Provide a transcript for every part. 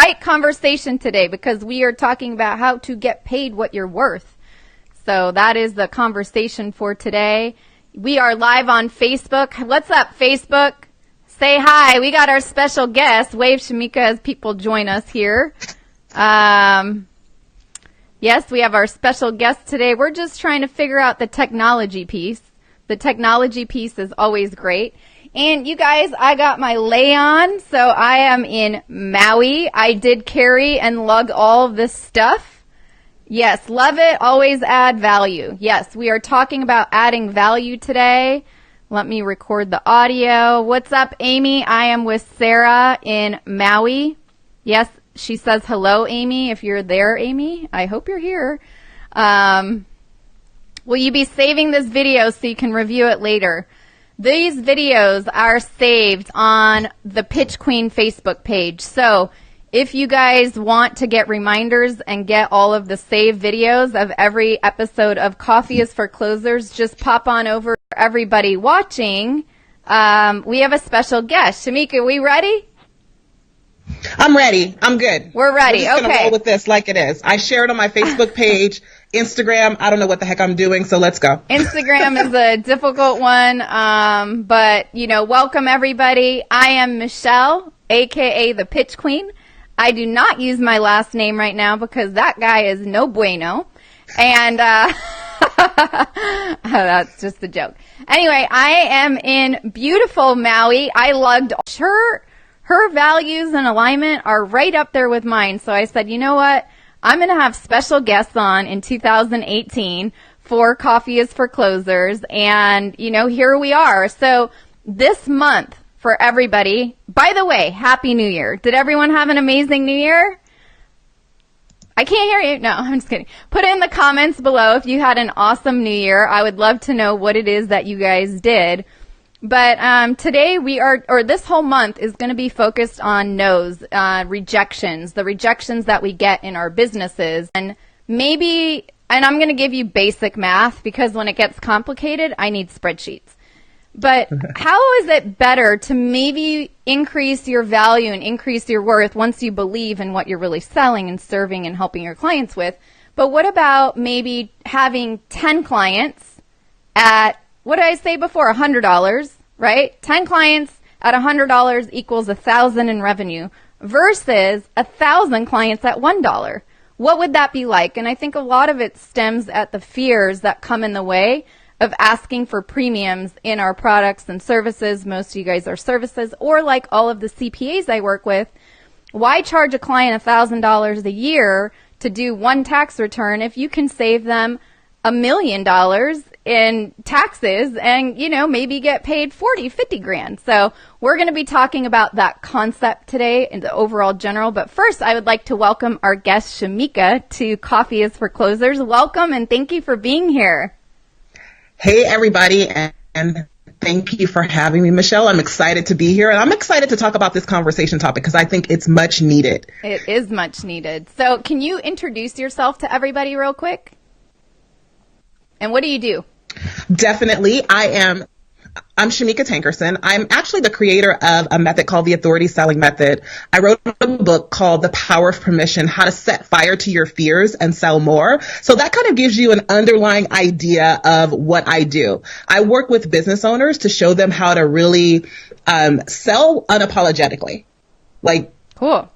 tight conversation today because we are talking about how to get paid what you're worth. So that is the conversation for today. We are live on Facebook. What's up, Facebook? Say hi. We got our special guest. Wave Shameca as people join us here. Yes, we have our special guest today. We're just trying to figure out the technology piece. The technology piece is always great. And you guys, I got my lay on, so I am in Maui. I did carry and lug all of this stuff. Yes, love it. Always add value. Yes, we are talking about adding value today. Let me record the audio. What's up, Amy? I am with Sarah in Maui. Yes, she says hello, Amy. If you're there, Amy, I hope you're here. Will you be saving this video so you can review it later? These videos are saved on the Pitch Queen Facebook page. So if you guys want to get reminders and get all of the saved videos of every episode of Coffee is for Closers, just pop on over. Everybody watching, we have a special guest. Shameca, we ready? I'm ready. I'm good. We're ready. We're just okay. Gonna roll with this like it is. I shared on my Facebook page, Instagram. I don't know what the heck I'm doing, so let's go. Instagram is a difficult one, but welcome everybody. I am Michelle, aka the Pitch Queen. I do not use my last name right now because that guy is no bueno, and that's just a joke. Anyway, I am in beautiful Maui. I lugged her values and alignment are right up there with mine. So I said, you know what? I'm going to have special guests on in 2018 for Coffee is for Closers. And, here we are. So this month for everybody, by the way, Happy New Year. Did everyone have an amazing New Year? I can't hear you. No, I'm just kidding. Put in the comments below if you had an awesome New Year. I would love to know what it is that you guys did. But today this whole month is going to be focused on no's, rejections, the rejections that we get in our businesses. And I'm going to give you basic math because when it gets complicated, I need spreadsheets. But how is it better to maybe increase your value and increase your worth once you believe in what you're really selling and serving and helping your clients with? But what about maybe having 10 clients at, what did I say before, $100, right? 10 clients at $100 equals 1,000 in revenue versus 1,000 clients at $1. What would that be like? And I think a lot of it stems at the fears that come in the way of asking for premiums in our products and services. Most of you guys are services, or like all of the CPAs I work with. Why charge a client $1,000 a year to do one tax return if you can save them $1 million in taxes and, maybe get paid 40, 50 grand. So we're going to be talking about that concept today in the overall general. But first, I would like to welcome our guest, Shameca, to Coffee is for Closers. Welcome and thank you for being here. Hey, everybody, and thank you for having me, Michelle. I'm excited to be here, and I'm excited to talk about this conversation topic because I think it's much needed. It is much needed. So can you introduce yourself to everybody real quick? And what do you do? Definitely. I'm Shameca Tankerson. I'm actually the creator of a method called the Authority Selling Method. I wrote a book called The Power of Permission, How to Set Fire to Your Fears and Sell More. So that kind of gives you an underlying idea of what I do. I work with business owners to show them how to really sell unapologetically. Cool.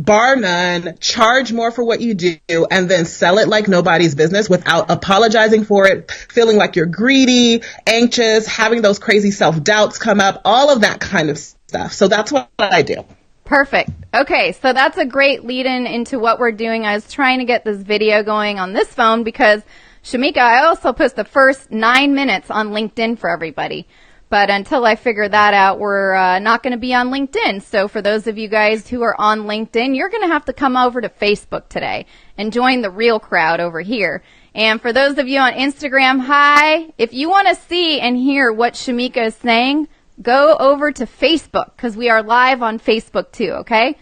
Bar none, charge more for what you do, and then sell it like nobody's business without apologizing for it, feeling like you're greedy, anxious, having those crazy self-doubts come up, all of that kind of stuff. So that's what I do. Perfect. Okay, so that's a great lead-in into what we're doing. I was trying to get this video going on this phone because, Shameca, I also post the first 9 minutes on LinkedIn for everybody. But until I figure that out, we're not going to be on LinkedIn. So for those of you guys who are on LinkedIn, you're going to have to come over to Facebook today and join the real crowd over here. And for those of you on Instagram, hi. If you want to see and hear what Shameca is saying, go over to Facebook because we are live on Facebook too, okay?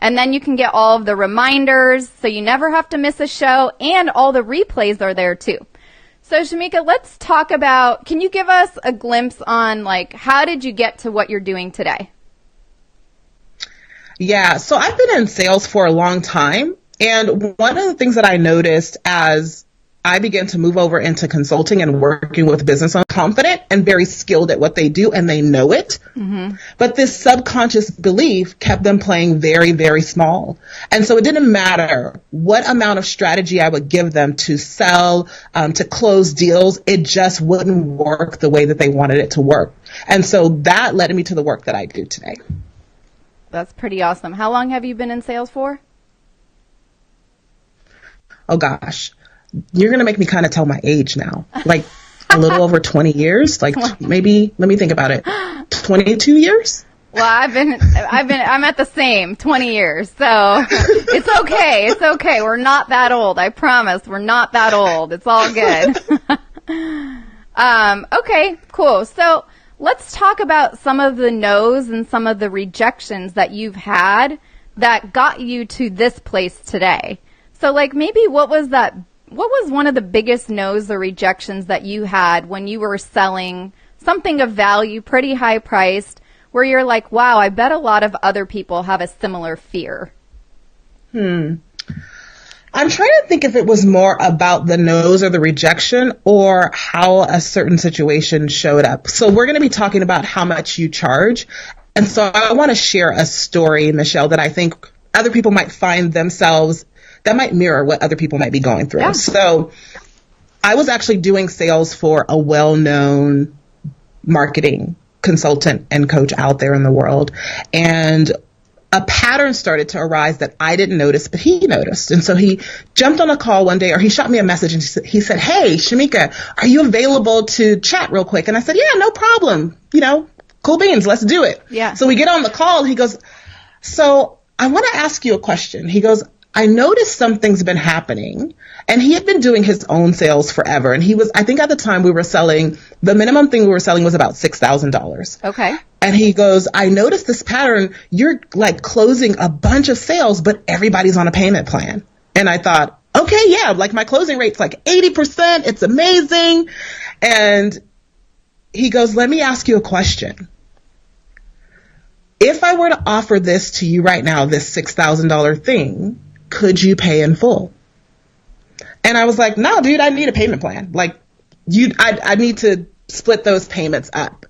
And then you can get all of the reminders so you never have to miss a show, and all the replays are there too. So Shameca, let's talk about, can you give us a glimpse on how did you get to what you're doing today? Yeah. So I've been in sales for a long time. And one of the things that I noticed as I began to move over into consulting and working with business owners, confident and very skilled at what they do, and they know it. Mm-hmm. But this subconscious belief kept them playing very, very small. And so it didn't matter what amount of strategy I would give them to sell, to close deals. It just wouldn't work the way that they wanted it to work. And so that led me to the work that I do today. That's pretty awesome. How long have you been in sales for? Oh, gosh. You're going to make me kind of tell my age now. Like a little over 20 years. Like maybe, let me think about it. 22 years? Well, I'm at the same 20 years. So it's okay. It's okay. We're not that old. I promise. We're not that old. It's all good. Okay, cool. So let's talk about some of the no's and some of the rejections that you've had that got you to this place today. So like maybe what was one of the biggest no's or rejections that you had when you were selling something of value, pretty high priced, where you're like, wow, I bet a lot of other people have a similar fear? I'm trying to think if it was more about the no's or the rejection or how a certain situation showed up. So we're going to be talking about how much you charge. And so I want to share a story, Michelle, that I think other people might find themselves that might mirror what other people might be going through. Yeah. So I was actually doing sales for a well-known marketing consultant and coach out there in the world. And a pattern started to arise that I didn't notice, but he noticed. And so he jumped on a call one day, or he shot me a message and he said, hey, Shameca, are you available to chat real quick? And I said, yeah, no problem. Cool beans. Let's do it. Yeah. So we get on the call. He goes, so I want to ask you a question. He goes, I noticed something's been happening, and he had been doing his own sales forever. And I think at the time the minimum thing we were selling was about $6,000. Okay. And he goes, I noticed this pattern. You're like closing a bunch of sales, but everybody's on a payment plan. And I thought, okay, yeah, like my closing rate's like 80%. It's amazing. And he goes, let me ask you a question. If I were to offer this to you right now, this $6,000 thing, could you pay in full? And I was like, no, dude, I need a payment plan. Like I need to split those payments up.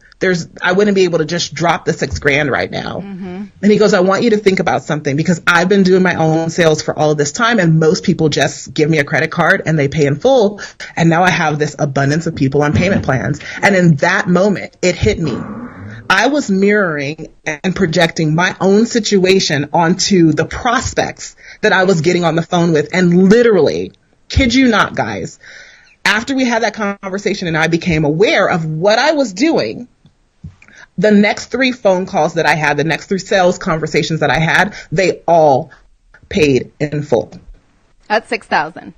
I wouldn't be able to just drop the $6,000 right now. Mm-hmm. And he goes, I want you to think about something, because I've been doing my own sales for all of this time, and most people just give me a credit card and they pay in full. And now I have this abundance of people on payment plans. And in that moment, it hit me. I was mirroring and projecting my own situation onto the prospects that I was getting on the phone with. And literally, kid you not, guys, after we had that conversation and I became aware of what I was doing, the next 3 phone calls that I had, the next 3 sales conversations that I had, they all paid in full. At $6,000.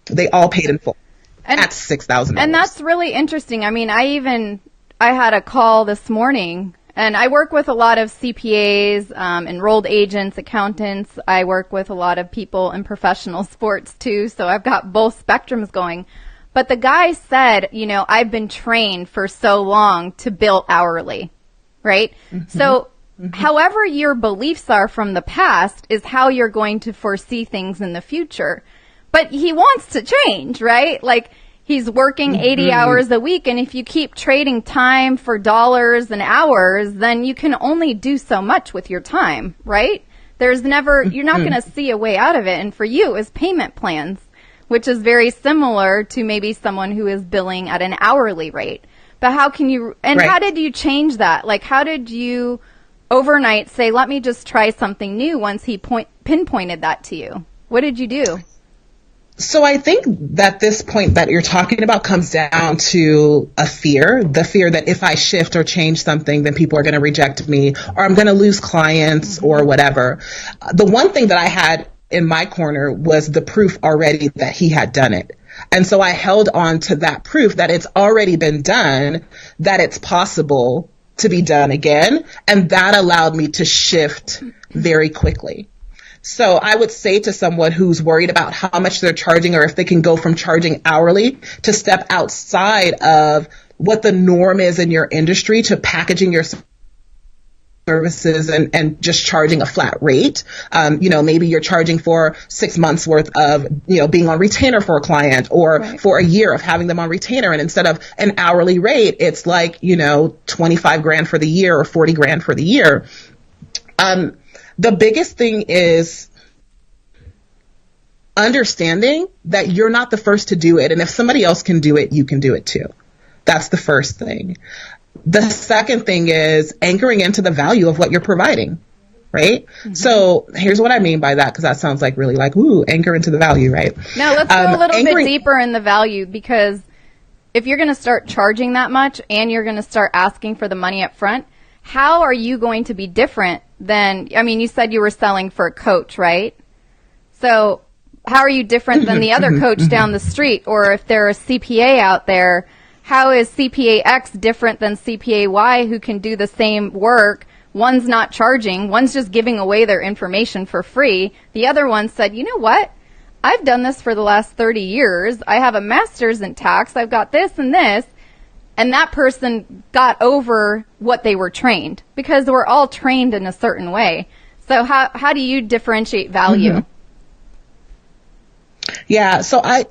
They all paid in full. At $6,000. And that's really interesting. I mean, I had a call this morning, and I work with a lot of CPAs, enrolled agents, accountants. I work with a lot of people in professional sports too, so I've got both spectrums going. But the guy said, I've been trained for so long to bill hourly, right? Mm-hmm. So however your beliefs are from the past is how you're going to foresee things in the future. But he wants to change, right? Like, he's working 80 hours a week, and if you keep trading time for dollars and hours, then you can only do so much with your time, right? You're not going to see a way out of it. And for you, it's payment plans, which is very similar to maybe someone who is billing at an hourly rate. But how did you change that? Like, how did you overnight say, let me just try something new once he pinpointed that to you? What did you do? So I think that this point that you're talking about comes down to the fear that if I shift or change something, then people are going to reject me, or I'm going to lose clients or whatever. The one thing that I had in my corner was the proof already that he had done it. And so I held on to that proof that it's already been done, that it's possible to be done again. And that allowed me to shift very quickly. So I would say to someone who's worried about how much they're charging, or if they can go from charging hourly to step outside of what the norm is in your industry, to packaging your services and just charging a flat rate. Maybe you're charging for 6 months worth of, being on retainer for a client, or for a year of having them on retainer. And instead of an hourly rate, it's like, 25 grand for the year or 40 grand for the year. The biggest thing is understanding that you're not the first to do it. And if somebody else can do it, you can do it too. That's the first thing. The second thing is anchoring into the value of what you're providing, right? Mm-hmm. So here's what I mean by that, because that sounds like really like, ooh, anchor into the value, right? Now let's go a little bit deeper in the value, because if you're going to start charging that much and you're going to start asking for the money up front, how are you going to be different than, you said you were selling for a coach, right? So how are you different than the other coach down the street? Or if there are a CPA out there, how is CPA X different than CPA Y, who can do the same work? One's not charging. One's just giving away their information for free. The other one said, you know what? I've done this for the last 30 years. I have a master's in tax. I've got this and this. And that person got over what they were trained, because we're all trained in a certain way. So how do you differentiate value? Mm-hmm. Yeah, so I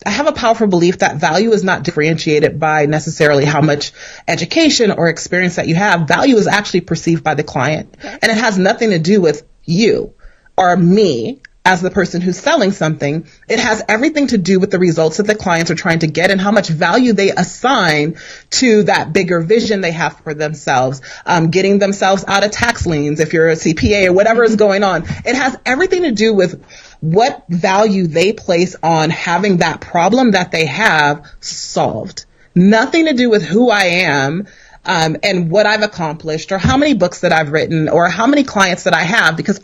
have a powerful belief that value is not differentiated by necessarily how much education or experience that you have. Value is actually perceived by the client, and it has nothing to do with you or me as the person who's selling something. It has everything to do with the results that the clients are trying to get and how much value they assign to that bigger vision they have for themselves, getting themselves out of tax liens if you're a CPA or whatever is going on. It has everything to do with what value they place on having that problem that they have solved. Nothing to do with who I am, and what I've accomplished, or how many books that I've written, or how many clients that I have, because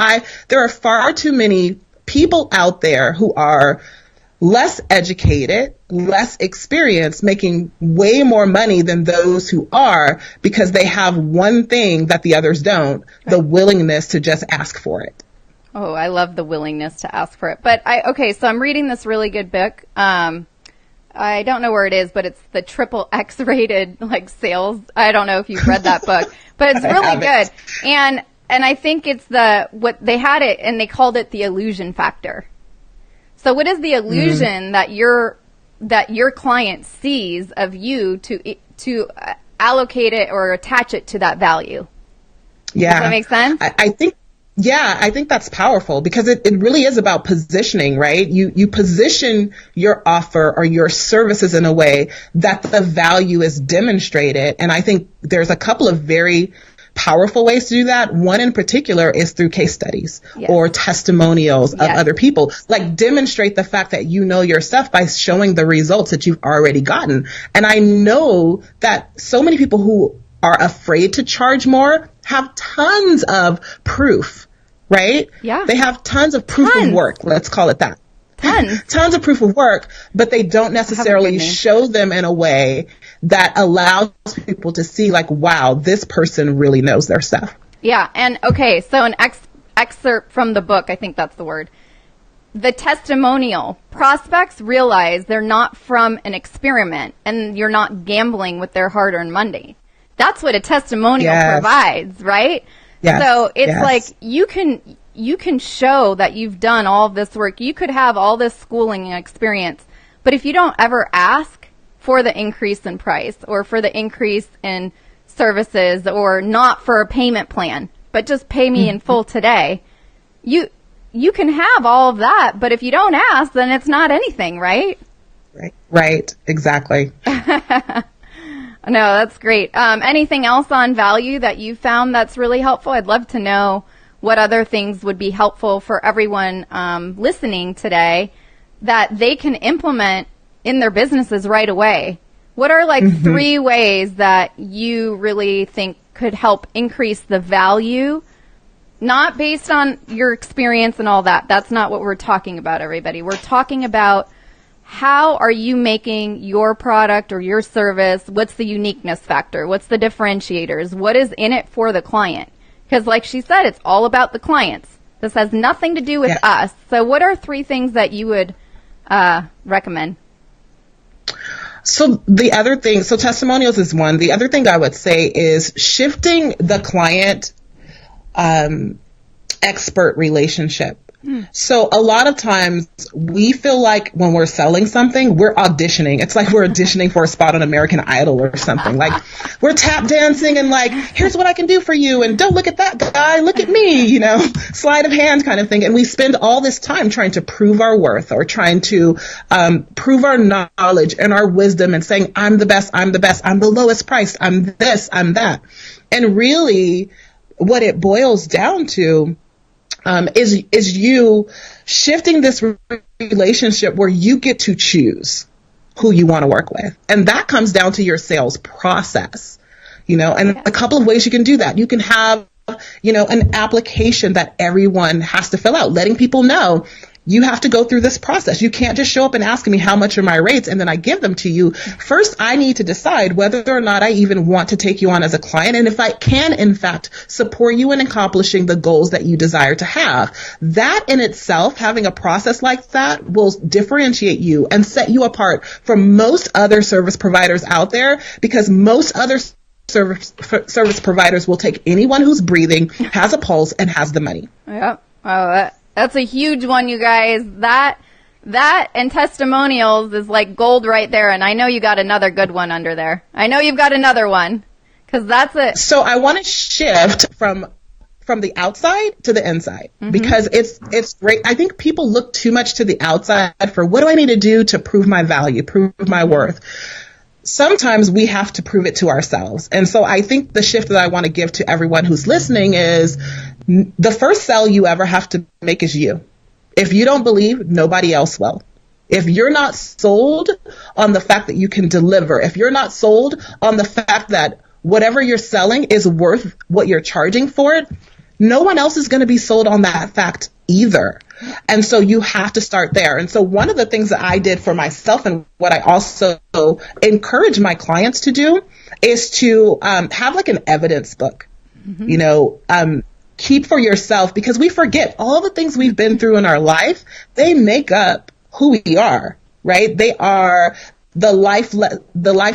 there are far too many people out there who are less educated, less experienced, making way more money than those who are, because they have one thing that the others don't, the willingness to just ask for it. Oh, I love the willingness to ask for it. But so I'm reading this really good book. I don't know where it is, but it's the XXX rated sales. I don't know if you've read that book, but it's really good. And I think it's what they had it, and they called it the illusion factor. So what is the illusion that your client sees of you to allocate it or attach it to that value? Yeah. Does that make sense? I think that's powerful, because it really is about positioning, right? You position your offer or your services in a way that the value is demonstrated. And I think there's a couple of very powerful ways to do that. One in particular is through case studies or testimonials of other people. Demonstrate the fact that you know your stuff by showing the results that you've already gotten. And I know that so many people who are afraid to charge more have tons of proof, right? Yeah. They have tons of proof of work. Let's call it that. Tons of proof of work, but they don't necessarily show them in a way that allows people to see wow, this person really knows their stuff. Yeah. And okay, so an excerpt from the book, I think that's the word. The testimonial. Prospects realize they're not from an experiment, and you're not gambling with their hard-earned money. That's what a testimonial provides, right? Yes. So it's you can show that you've done all of this work. You could have all this schooling and experience, but if you don't ever ask for the increase in price, or for the increase in services, or not for a payment plan, but just pay me in full today, you can have all of that, but if you don't ask, then it's not anything, right? Right. Exactly. No, that's great. Anything else on value that you found that's really helpful? I'd love to know what other things would be helpful for everyone listening today that they can implement in their businesses right away. What are 3 ways that you really think could help increase the value, not based on your experience and all that? That's not what we're talking about, everybody. We're talking about how are you making your product or your service? What's the uniqueness factor? What's the differentiators? What is in it for the client? Because like she said, it's all about the clients. This has nothing to do with us. So what are 3 things that you would recommend? So the other thing, so testimonials is one. The other thing I would say is shifting the client expert relationship. So a lot of times we feel like when we're selling something, we're auditioning. It's like we're auditioning for a spot on American Idol or something. Like we're tap dancing and like, here's what I can do for you. And don't look at that guy, look at me, you know, sleight of hand kind of thing. And we spend all this time trying to prove our worth or trying to prove our knowledge and our wisdom and saying, I'm the best, I'm the best, I'm the lowest price, I'm this, I'm that. And really what it boils down to is you shifting this relationship where you get to choose who you want to work with. And that comes down to your sales process, you know, and a couple of ways you can do that. You can have, you know, an application that everyone has to fill out, letting people know you have to go through this process. You can't just show up and ask me how much are my rates and then I give them to you. First, I need to decide whether or not I even want to take you on as a client and if I can, in fact, support you in accomplishing the goals that you desire to have. That in itself, having a process like that will differentiate you and set you apart from most other service providers out there, because most other service providers will take anyone who's breathing, has a pulse, and has the money. Yep. Oh, that's a huge one, you guys. That and testimonials is like gold right there. And I know you got another good one under there. I know you've got another one, because that's it. So I want to shift from the outside to the inside, because it's great. I think people look too much to the outside for what do I need to do to prove my value, prove my worth. Sometimes we have to prove it to ourselves. And so I think the shift that I want to give to everyone who's listening is the first sell you ever have to make is you. If you don't believe, nobody else will. If you're not sold on the fact that you can deliver, if you're not sold on the fact that whatever you're selling is worth what you're charging for it, no one else is going to be sold on that fact either. And so you have to start there. And so one of the things that I did for myself and what I also encourage my clients to do is to have like an evidence book, you know, keep for yourself, because we forget all the things we've been through in our life. They make up who we are, right? They are the life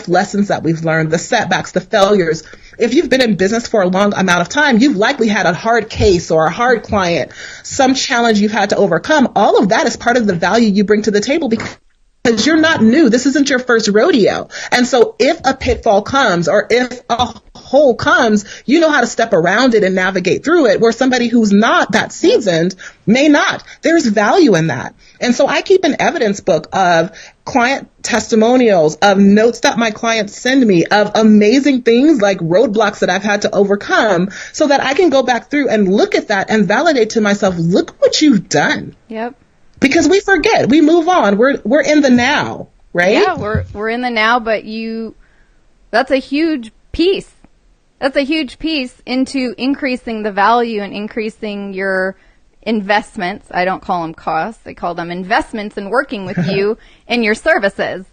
lessons that we've learned, the setbacks, the failures. If you've been in business for a long amount of time, you've likely had a hard case or a hard client, some challenge you've had to overcome. All of that is part of the value you bring to the table, because you're not new. This isn't your first rodeo. And so if a pitfall comes or if a hole comes, you know how to step around it and navigate through it, where somebody who's not that seasoned may not. There's value in that. And so I keep an evidence book of client testimonials, of notes that my clients send me, of amazing things like roadblocks that I've had to overcome, so that I can go back through and look at that and validate to myself, look what you've done. Yep. Because we forget, we move on. We're in the now, right? Yeah, we're in the now, but that's a huge piece. That's a huge piece into increasing the value and increasing your investments. I don't call them costs. I call them investments in working with you and your services.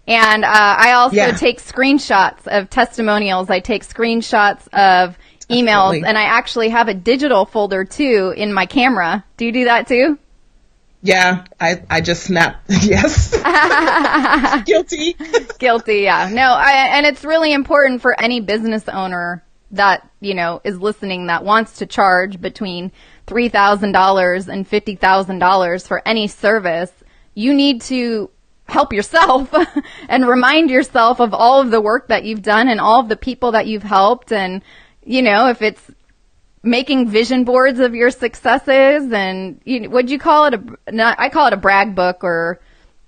And I also take screenshots of testimonials. I take screenshots of emails. Absolutely. And I actually have a digital folder too in my camera. Do you do that too? Yeah, I just snapped. Yes. Guilty. Guilty, yeah. No, and it's really important for any business owner that, you know, is listening that wants to charge between $3,000 and $50,000 for any service. You need to help yourself and remind yourself of all of the work that you've done and all of the people that you've helped. And, you know, if it's making vision boards of your successes, and would you call it I call it a brag book, or,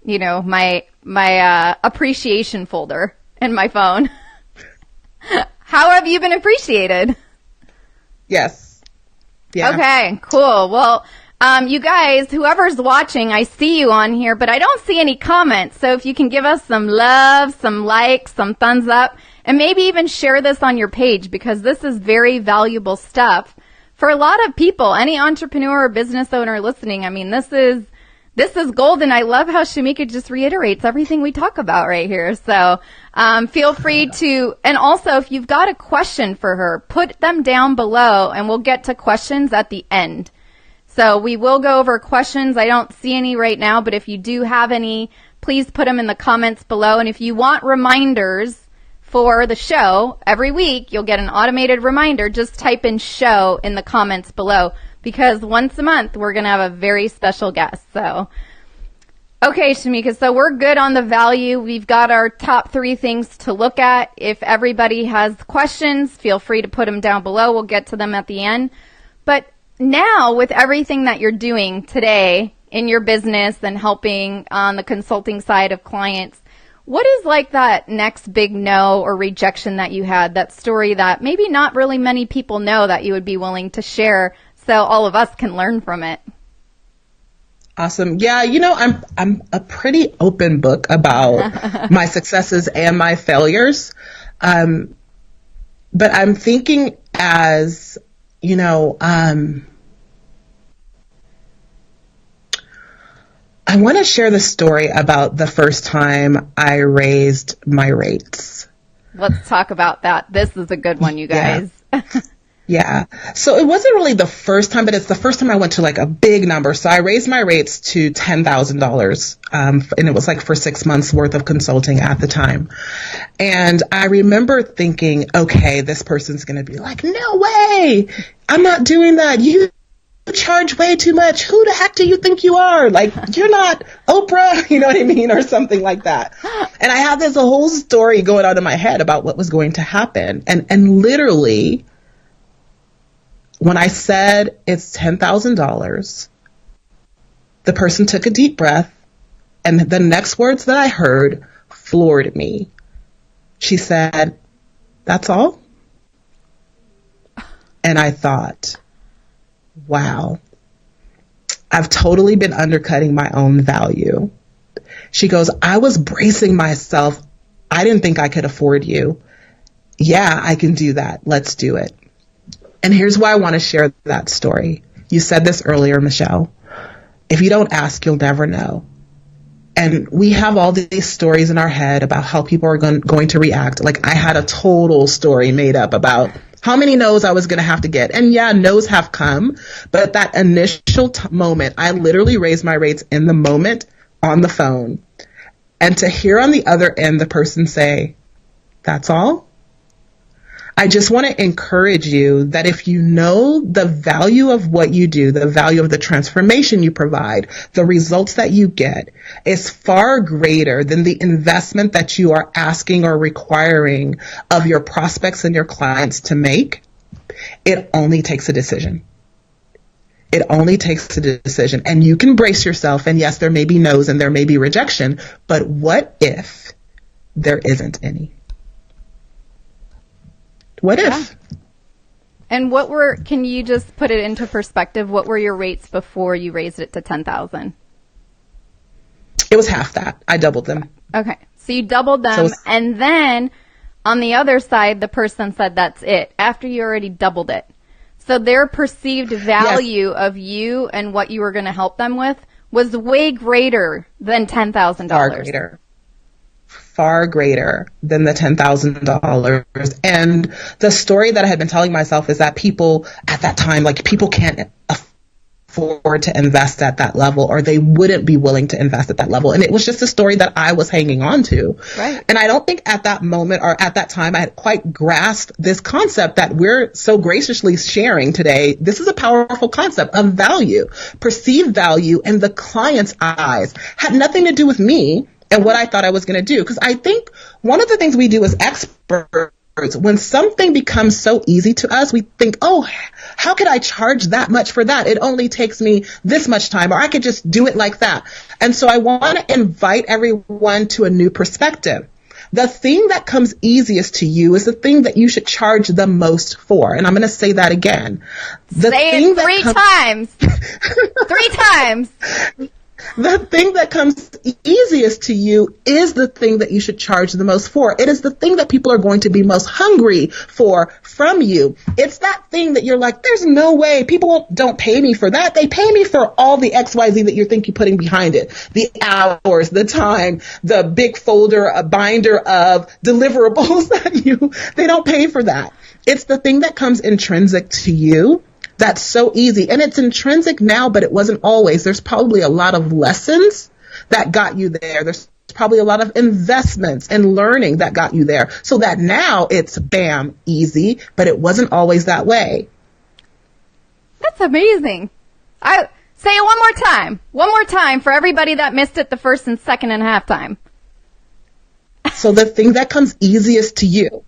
you know, my appreciation folder in my phone. How have you been appreciated? Yes. Yeah. Okay, cool. Well, you guys, whoever's watching, I see you on here, but I don't see any comments. So if you can give us some love, some likes, some thumbs up, and maybe even share this on your page, because this is very valuable stuff for a lot of people. Any entrepreneur or business owner listening, I mean, this is gold, and I love how Shameca just reiterates everything we talk about right here. So feel free to, and also if you've got a question for her, put them down below, and we'll get to questions at the end. So we will go over questions. I don't see any right now, but if you do have any, please put them in the comments below. And if you want reminders for the show every week, you'll get an automated reminder. Just type in show in the comments below, because once a month we're going to have a very special guest. So, okay, Shameca, so we're good on the value. We've got our top 3 things to look at. If everybody has questions, feel free to put them down below. We'll get to them at the end. But now, with everything that you're doing today in your business and helping on the consulting side of clients, what is like that next big no or rejection that you had, that story that maybe not really many people know that you would be willing to share so all of us can learn from it? Awesome. Yeah, I'm a pretty open book about my successes and my failures. But I'm thinking as, I want to share the story about the first time I raised my rates. Let's talk about that. This is a good one, you guys. Yeah. So it wasn't really the first time, but it's the first time I went to like a big number. So I raised my rates to $10,000. And it was like for 6 months worth of consulting at the time. And I remember thinking, okay, this person's going to be like, no way, I'm not doing that. You charge way too much. Who the heck do you think you are? Like, you're not Oprah, you know what I mean? Or something like that. And I had this whole story going on in my head about what was going to happen. And literally, when I said it's $10,000, the person took a deep breath, and the next words that I heard floored me. She said, "That's all?" And I thought, wow, I've totally been undercutting my own value. She goes, "I was bracing myself. I didn't think I could afford you. Yeah, I can do that. Let's do it." And here's why I want to share that story. You said this earlier, Michelle. If you don't ask, you'll never know. And we have all these stories in our head about how people are going to react. Like, I had a total story made up about how many no's I was going to have to get. And yeah, no's have come. But at that initial moment, I literally raised my rates in the moment on the phone. And to hear on the other end the person say, "That's all?" I just want to encourage you that if you know the value of what you do, the value of the transformation you provide, the results that you get is far greater than the investment that you are asking or requiring of your prospects and your clients to make, it only takes a decision. It only takes a decision. And you can brace yourself. And yes, there may be no's and there may be rejection, but what if there isn't any? What if? Yeah. And can you just put it into perspective? What were your rates before you raised it to 10,000? It was half that. I doubled them. Okay. So you doubled them. And then on the other side, the person said that's it after you already doubled it. So their perceived value of you and what you were going to help them with was way greater than $10,000. Far greater. Far greater than the $10,000. And the story that I had been telling myself is that people at that time, like, people can't afford to invest at that level, or they wouldn't be willing to invest at that level. And it was just a story that I was hanging on to. Right. And I don't think at that moment or at that time I had quite grasped this concept that we're so graciously sharing today. This is a powerful concept of value, perceived value in the client's eyes. Had nothing to do with me and what I thought I was going to do. Because I think one of the things we do as experts, when something becomes so easy to us, we think, oh, how could I charge that much for that? It only takes me this much time, or I could just do it like that. And so I want to invite everyone to a new perspective. The thing that comes easiest to you is the thing that you should charge the most for. And I'm going to say that again. Say it 3 times. 3 times. The thing that comes easiest to you is the thing that you should charge the most for. It is the thing that people are going to be most hungry for from you. It's that thing that you're like, there's no way people don't pay me for that. They pay me for all the XYZ that you think you're putting behind it. The hours, the time, the big folder, a binder of deliverables that they don't pay for that. It's the thing that comes intrinsic to you. That's so easy. And it's intrinsic now, but it wasn't always. There's probably a lot of lessons that got you there. There's probably a lot of investments and learning that got you there. So that now it's bam, easy, but it wasn't always that way. That's amazing. I say it one more time. One more time for everybody that missed it the first and second and a half time. So the thing that comes easiest to you,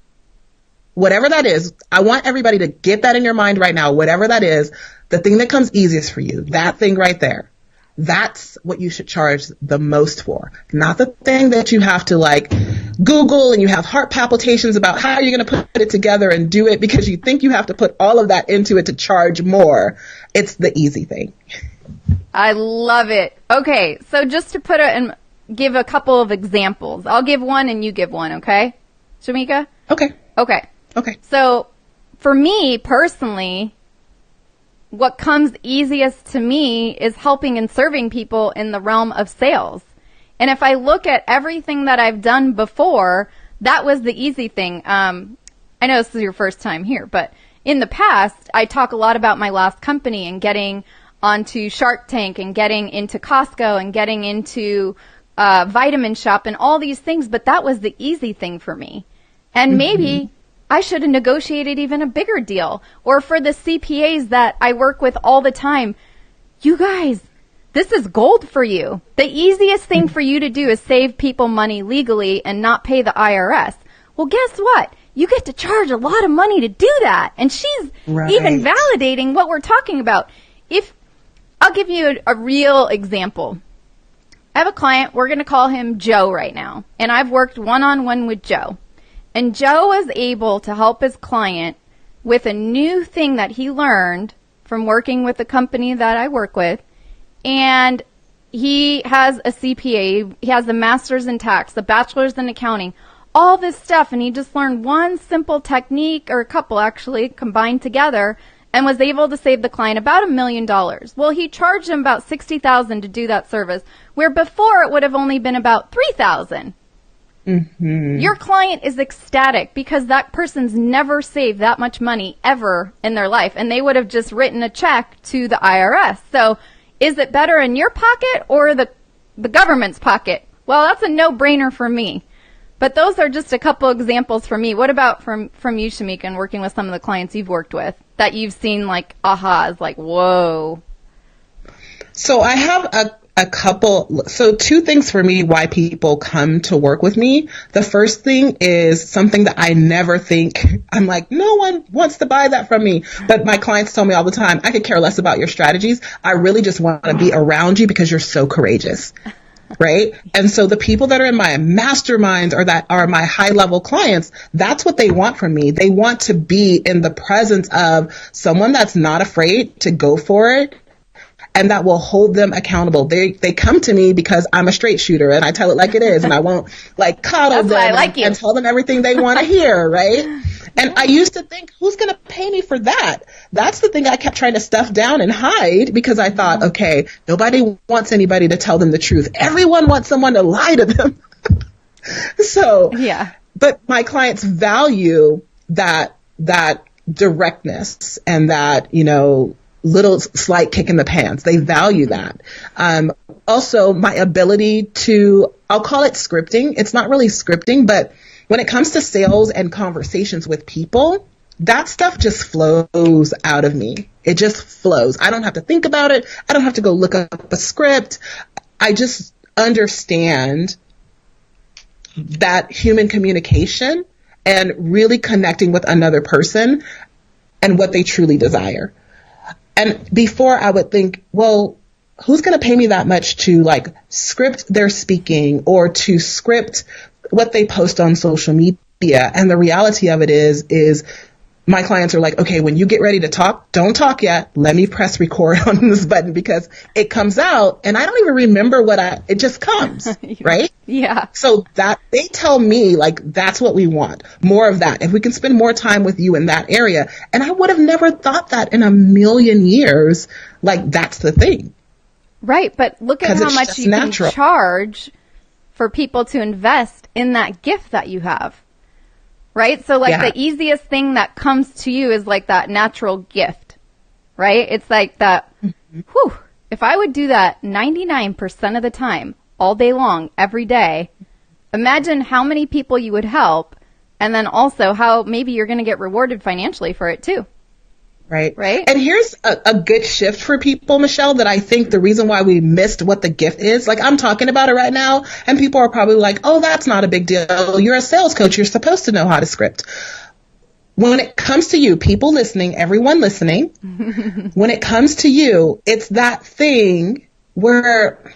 whatever that is, I want everybody to get that in your mind right now. Whatever that is, the thing that comes easiest for you, that thing right there, that's what you should charge the most for. Not the thing that you have to like Google and you have heart palpitations about how you're going to put it together and do it because you think you have to put all of that into it to charge more. It's the easy thing. I love it. Okay, so just to put it and give a couple of examples. I'll give one and you give one, okay? Shameca? Okay. Okay. So for me personally, what comes easiest to me is helping and serving people in the realm of sales. And if I look at everything that I've done before, that was the easy thing. I know this is your first time here, but in the past, I talk a lot about my last company and getting onto Shark Tank and getting into Costco and getting into Vitamin Shop and all these things, but that was the easy thing for me. And maybe I should have negotiated even a bigger deal. Or for the CPAs that I work with all the time, you guys, this is gold for you. The easiest thing for you to do is save people money legally and not pay the IRS. Well, guess what? You get to charge a lot of money to do that. And she's even validating what we're talking about. I'll give you a real example. I have a client, we're going to call him Joe right now. And I've worked one-on-one with Joe. And Joe was able to help his client with a new thing that he learned from working with the company that I work with. And he has a CPA, he has a master's in tax, the bachelor's in accounting, all this stuff. And he just learned one simple technique, or a couple actually, combined together, and was able to save the client about $1 million. Well, he charged him about $60,000 to do that service, where before it would have only been about $3,000. Your client is ecstatic because that person's never saved that much money ever in their life, and they would have just written a check to the IRS. So is it better in your pocket or the government's pocket? Well, that's a no-brainer for me. But those are just a couple examples for me. What about from you, Shameca, and working with some of the clients you've worked with that you've seen like ahas, like, whoa? So I have a couple. So two things for me why people come to work with me. The first thing is something that I never think, I'm like, no one wants to buy that from me. But my clients tell me all the time, I could care less about your strategies. I really just want to be around you because you're so courageous. Right? And so the people that are in my masterminds or that are my high level clients, that's what they want from me. They want to be in the presence of someone that's not afraid to go for it and that will hold them accountable. They come to me because I'm a straight shooter and I tell it like it is and I won't like coddle them and tell them everything they want to hear. Right? And I used to think, who's going to pay me for that? That's the thing I kept trying to stuff down and hide because I thought, okay, nobody wants anybody to tell them the truth. Everyone wants someone to lie to them. So, yeah. But my clients value that directness and that, little slight kick in the pants. They value that. Also, my ability to, I'll call it scripting. It's not really scripting, but when it comes to sales and conversations with people, that stuff just flows out of me. It just flows. I don't have to think about it. I don't have to go look up a script. I just understand that human communication and really connecting with another person and what they truly desire. And before I would think, well, who's going to pay me that much to like script their speaking or to script what they post on social media? And the reality of it is my clients are like, okay, when you get ready to talk, don't talk yet. Let me press record on this button because it comes out and I don't even remember it just comes, right? Yeah. So that they tell me like, that's what we want. More of that. If we can spend more time with you in that area. And I would have never thought that in a million years. Like that's the thing. Right. But look at how much you can charge for people to invest in that gift that you have. Right? So like the easiest thing that comes to you is like that natural gift, right? It's like that, if I would do that 99% of the time, all day long, every day, imagine how many people you would help, and then also how maybe you're going to get rewarded financially for it too. Right. Right. And here's a good shift for people, Michelle, that I think the reason why we missed what the gift is, like I'm talking about it right now, and people are probably like, oh, that's not a big deal. You're a sales coach. You're supposed to know how to script. When it comes to you, people listening, everyone listening, when it comes to you, it's that thing where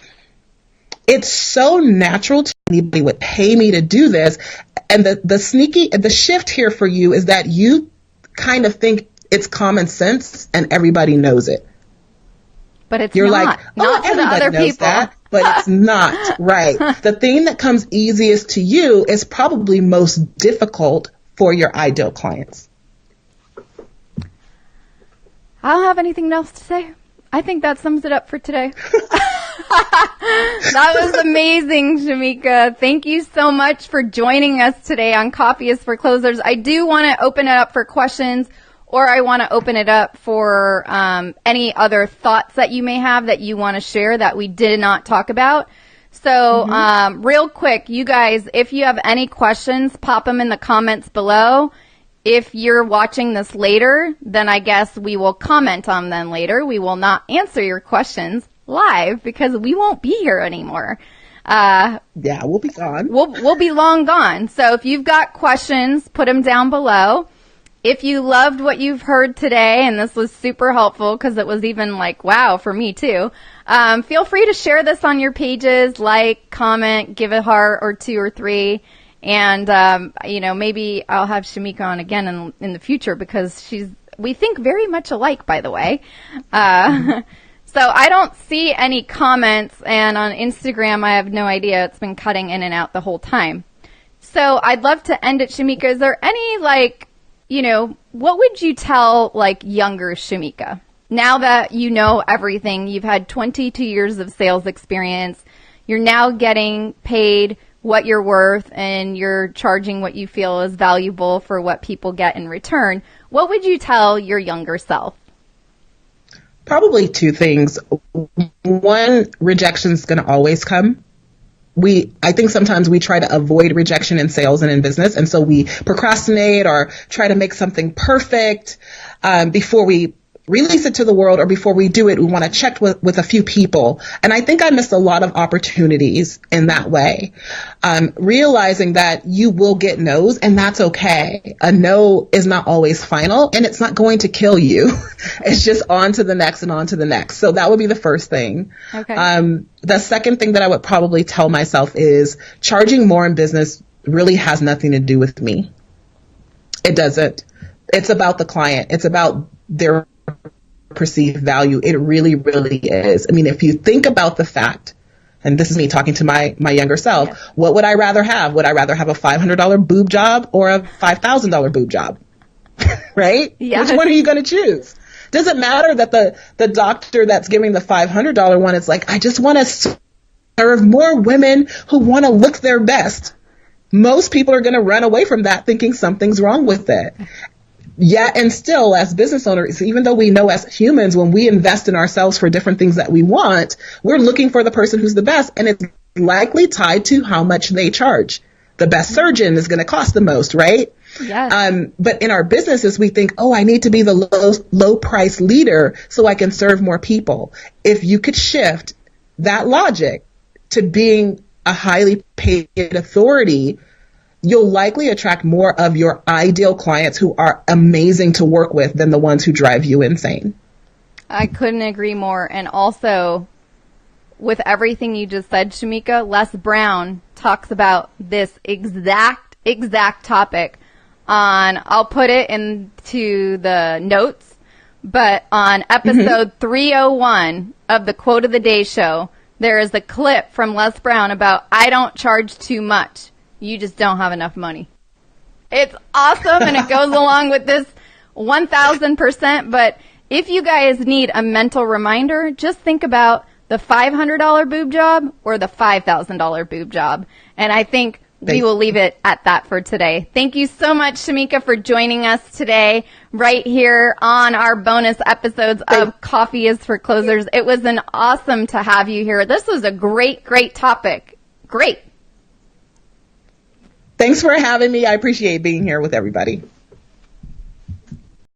it's so natural to anybody would pay me to do this. And the shift here for you is that you kind of think it's common sense and everybody knows it. But it's You're not. like, Not to the everybody other knows people. that, but it's not, right? The thing that comes easiest to you is probably most difficult for your ideal clients. I don't have anything else to say. I think that sums it up for today. That was amazing, Shameca. Thank you so much for joining us today on Coffee is for Closers. I do want to open it up for questions, or I want to open it up for any other thoughts that you may have that you want to share that we did not talk about. So real quick, you guys, if you have any questions, pop them in the comments below. If you're watching this later, then I guess we will comment on them later. We will not answer your questions live because we won't be here anymore. Yeah, we'll be gone. We'll be long gone. So if you've got questions, put them down below. If you loved what you've heard today, and this was super helpful because it was even like, wow, for me too, feel free to share this on your pages, like, comment, give a heart or 2 or 3. And, maybe I'll have Shameca on again in the future because we think very much alike, by the way. So I don't see any comments, and on Instagram, I have no idea. It's been cutting in and out the whole time. So I'd love to end it, Shameca. Is there any, what would you tell, younger Shameca? Now that you know everything, you've had 22 years of sales experience, you're now getting paid what you're worth, and you're charging what you feel is valuable for what people get in return. What would you tell your younger self? Probably 2 things. One, rejection is going to always come. I think sometimes we try to avoid rejection in sales and in business, and so we procrastinate or try to make something perfect before we release it to the world, or before we do it, we want to check with a few people. And I think I missed a lot of opportunities in that way. Realizing that you will get no's, and that's okay. A no is not always final, and it's not going to kill you. It's just on to the next and on to the next. So that would be the first thing. Okay. The second thing that I would probably tell myself is charging more in business really has nothing to do with me. It doesn't. It's about the client. It's about their perceived value. It really, really is. I mean, if you think about the fact, and this is me talking to my younger self, what would I rather have? Would I rather have a $500 boob job or a $5,000 boob job? Right? Yeah. Which one are you going to choose? Does it matter that the doctor that's giving the $500 one is like, I just want to serve more women who want to look their best. Most people are going to run away from that thinking something's wrong with it. Yeah, and still, as business owners, even though we know as humans, when we invest in ourselves for different things that we want, we're looking for the person who's the best, and it's likely tied to how much they charge. The best surgeon is going to cost the most, right? Yes. But in our businesses, we think, I need to be the low price leader so I can serve more people. If you could shift that logic to being a highly paid authority, you'll likely attract more of your ideal clients who are amazing to work with than the ones who drive you insane. I couldn't agree more. And also, with everything you just said, Shameca, Les Brown talks about this exact topic on, I'll put it into the notes, but on episode 301 of the Quote of the Day show, there is a clip from Les Brown about, I don't charge too much. You just don't have enough money. It's awesome, and it goes along with this 1,000%. But if you guys need a mental reminder, just think about the $500 boob job or the $5,000 boob job. And I think we will leave it at that for today. Thank you so much, Shameca, for joining us today right here on our bonus episodes of Coffee is for Closers. It was an awesome to have you here. This was a great, great topic. Great. Thanks for having me. I appreciate being here with everybody.